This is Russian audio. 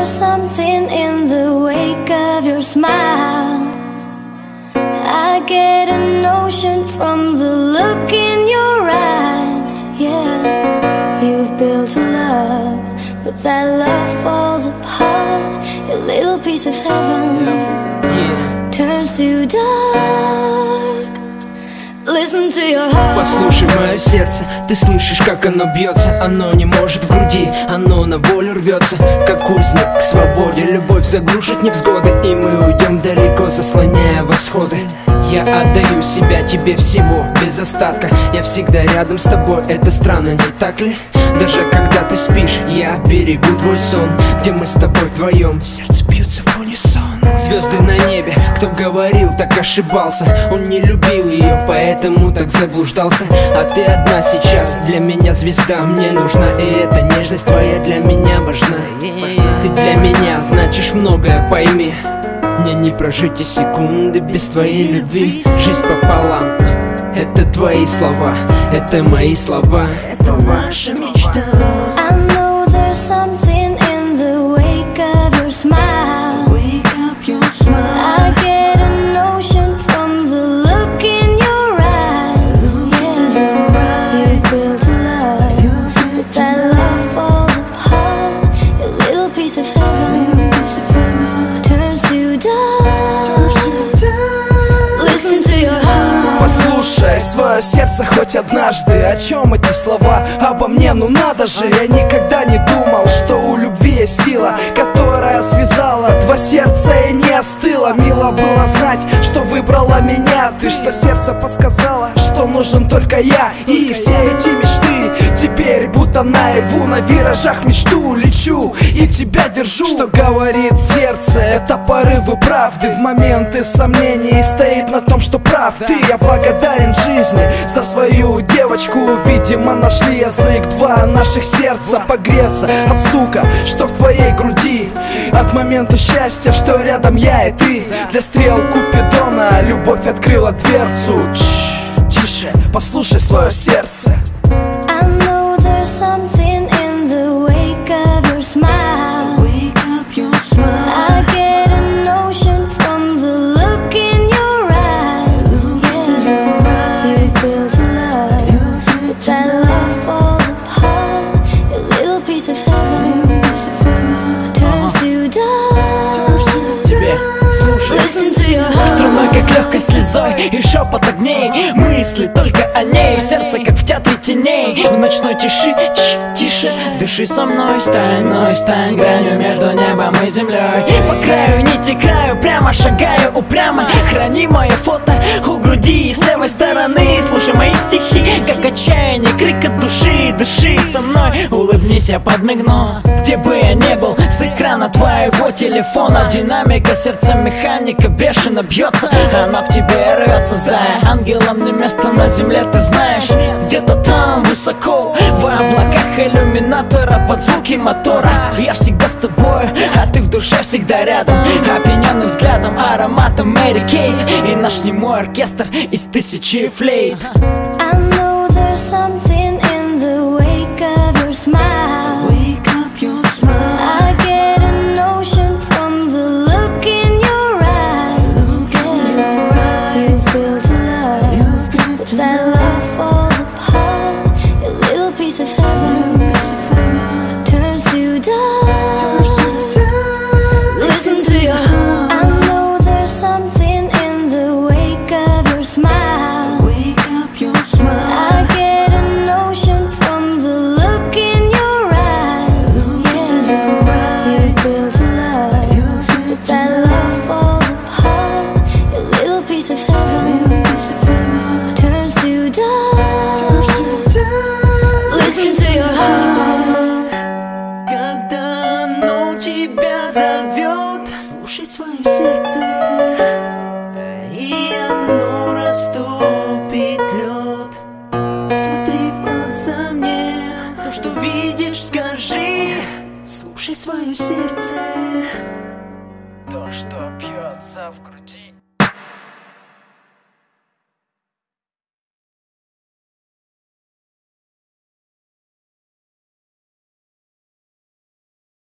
there's something in the wake of your smile. I get a notion from the look in your eyes. Yeah, you've built a love, but that love falls apart. A little piece of heaven turns to dark. Listen to your heart. Послушай мое сердце, ты слышишь, как оно бьется. Оно не может в груди, оно на волю рвется, как узник к свободе. Любовь заглушит невзгоды, и мы уйдем далеко, заслоняя восходы. Я отдаю себя тебе всего, без остатка. Я всегда рядом с тобой, это странно, не так ли? Даже когда ты спишь, я берегу твой сон, где мы с тобой вдвоем, сердце бьется в унисон. Звезды на небе, кто говорил, так ошибался. Он не любил ее, поэтому так заблуждался. А ты одна сейчас, для меня звезда. Мне нужна, и эта нежность твоя для меня важна. Ты для меня значишь многое, пойми. Мне не прожить и секунды без твоей любви. Жизнь пополам, это твои слова, это мои слова, это наша мечта. I know there's something in the wake of your smile. Wake up your smile. I get a notion from the look in your eyes. Yeah, you've built a love, but that love falls apart. A little piece of heaven turns to dark. Listen to your heart. Послушай свое сердце хоть однажды. О чем эти слова? Обо мне, ну надо же. Я никогда не думал, что у любви есть сила, которая связала два сердца и не остыла. Мило было знать, что выбрала меня ты, что сердце подсказало, что нужен только я. И все эти мечты теперь будто наяву. На виражах мечту лечу и тебя держу. Что говорит сердце? Это порывы правды. В моменты сомнений стоит на том, что прав ты. Я благодарен жизни за свою девочку. Видимо, нашли язык два наших сердца погреться от стука, что в твоей груди, от момента счастья, что рядом я и ты. Для стрел Купидона любовь открыла дверцу. Тише, послушай свое сердце. I know there's something in the wake of your smile. Wake up your smile. I get a notion from the look in your eyes. Yeah, you've built a love, but that love falls apart. A little piece of heaven turns to dark. Тебе слушай. Listen to your heart. Струной, как легкой слезой и шепот огней. Мысли только о ней, в сердце, как в театре теней. В ночной тиши, тише, дыши со мной. Стань гранью между небом и землей. По краю нити краю, прямо шагаю упрямо. Храни мое фото у груди с левой стороны. Слушай мои стихи, как отчаяние, крик от души. Дыши со мной, улыбнись, я подмигну. Где бы я не был, с экрана твоего телефона динамика, сердце механика бешено бьется. Она к тебе рвется, зая. Ангелам не место на земле, ты знаешь. Где-то там высоко, в облаках иллюминатора, под звуки мотора. Я всегда с тобой, а ты в душе всегда рядом. Опьяненным взглядом, ароматом Мэри Кейт. И наш немой оркестр из тысячи флейт. I know there's something in the wake of your smile. Wake up your smile. I get a notion from the look in your eyes. Yeah, you've built a love, but that love falls apart. A little piece of heaven turns to dark. Listen to your heart. I know there's something in the wake of your smile. Wake up your smile. I get a notion from the look in your eyes. Yeah, you've built a love, but that love falls apart. A little piece of heaven turns to dark. Listen to your heart. Когда оно тебя зовет, слушай свое сердце, и оно растопит лед. Смотри в глаза мне, то, что видишь, скажи. Слушай свое сердце, то, что бьется в груди.